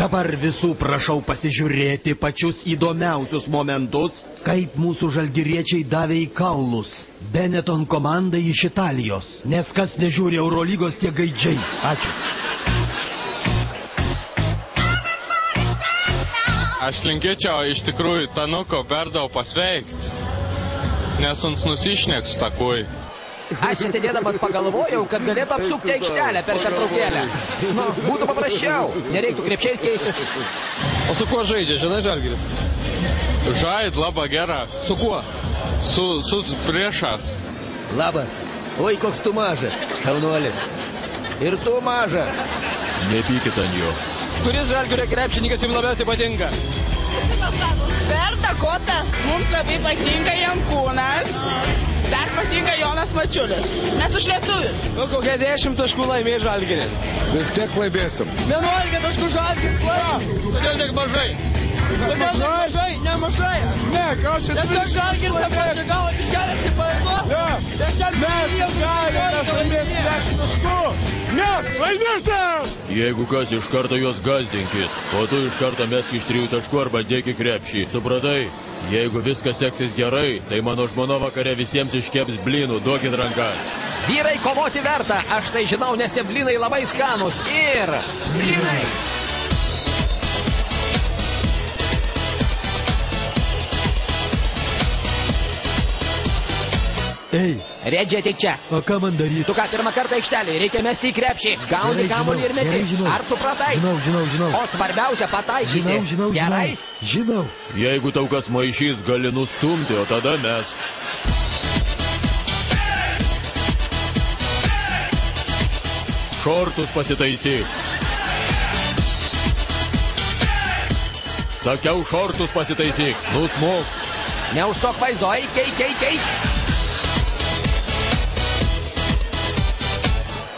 Dabar visų prašau pasižiūrėti pačius įdomiausius momentus, kaip mūsų žalgiriečiai davė į kaulus Benetton komandai iš Italijos. Nes kas nežiūri Eurolygos, tie gaidžiai. Ačiū. Aš linkėčiau iš tikrųjų Tanuko Berdau pasveikt, nes mums nusišneks takui. Aš čia sėdėdamas pagalvojau, kad galėtų apsukti aikštelę per pertraukėlę. Nu, būtų paprasčiau, nereiktų krepšiais keistis. O su kuo žaidžia, žinai, Žalgiris? Žaid, laba gera. Su kuo? Su priešas. Labas. Oi, koks tu mažas, šaunuolis. Ir tu mažas. Nepykit ant jo. Kuris Žalgirio krepšininkas jums labiausiai patinka? Berta Kota, mums labai patinka Jankūnas. Dar patinka Jonas Mačiulis. Mes už lietuvius. Nu, kokia 10 taškų laimė Žalgiris. Vis tiek laimėsim. 11 taškų Žalgiris laimė. Kodėl tiek mažai? Kodėl tiek mažai? Nemažai. Ne, ką aš čia turiu? Nes Žalgiris apmažė galą biškelį atsipalaiduos. Mes galime laimėti 10 taškų. Mes laimėsim! Jeigu kas, iš karto juos gazdinkit. O tu iš karto mesk iš 3 taškų arba dėk į krepšį. Supratai? Jeigu viskas seksis gerai, tai mano žmona vakare visiems iškeps blynų, duokit rankas. Vyrai, kovoti verta, aš tai žinau, nes tie blynai labai skanus. Ir blynai. Ei, Redži, ateik čia. o ką man daryti? Tu ką, pirmą kartą aikštelį, reikia mesti į krepšį. Gauni kamuolį ir meti. Ar supratai? Žinau. O svarbiausia pataikyti. Gerai? Žinau. Jeigu tau kas maišys, gali nustumti, o tada mesk. Šortus pasitaisyk. Sakiau, šortus pasitaisyk. Nusmok. Neužstok vaizdo, eik.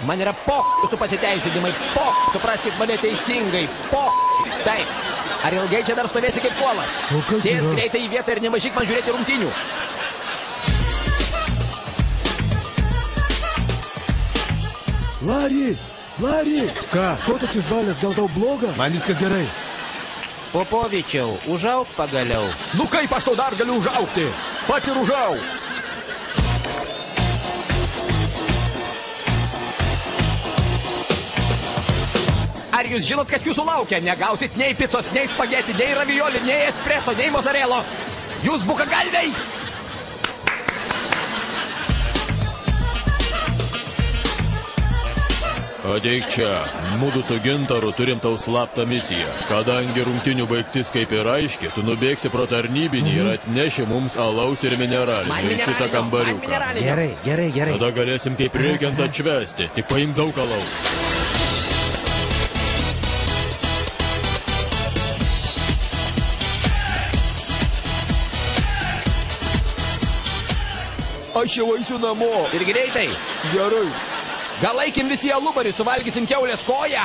Man yra su pasiteisinimai, supraskit mane teisingai, Taip. Ar ilgai čia dar stovėsi kaip kuolas? Sės greitai į vietą ir nemažyk man žiūrėti rungtynių. Lari! Ką? Ko toks išbalęs, gal tau bloga? Man viskas gerai. Popovičiau, užauk pagaliau. Nu kaip aš tau dar galiu užaukti? Pats ir užauk. Ar jūs žinot, kas jūsų laukia? Negausit nei picos, nei spageti, nei ravioli, nei espresso, nei mozarelos. Jūs bukagalviai! Ateik čia. Mudu su Gintaru turim tau slaptą misiją. Kadangi rungtinių baigtis kaip ir aiški, tu nubėgsi pro tarnybinį ir atneši mums alaus ir mineralinį į šitą kambariuką. Gerai. Tada galėsim kaip reikiant atšvesti. Tik paimk daug alaus. Aš jau eisiu namo. Ir greitai. Gerai. Gal eikim visi į alubarį, suvalgysim kiaulės koją.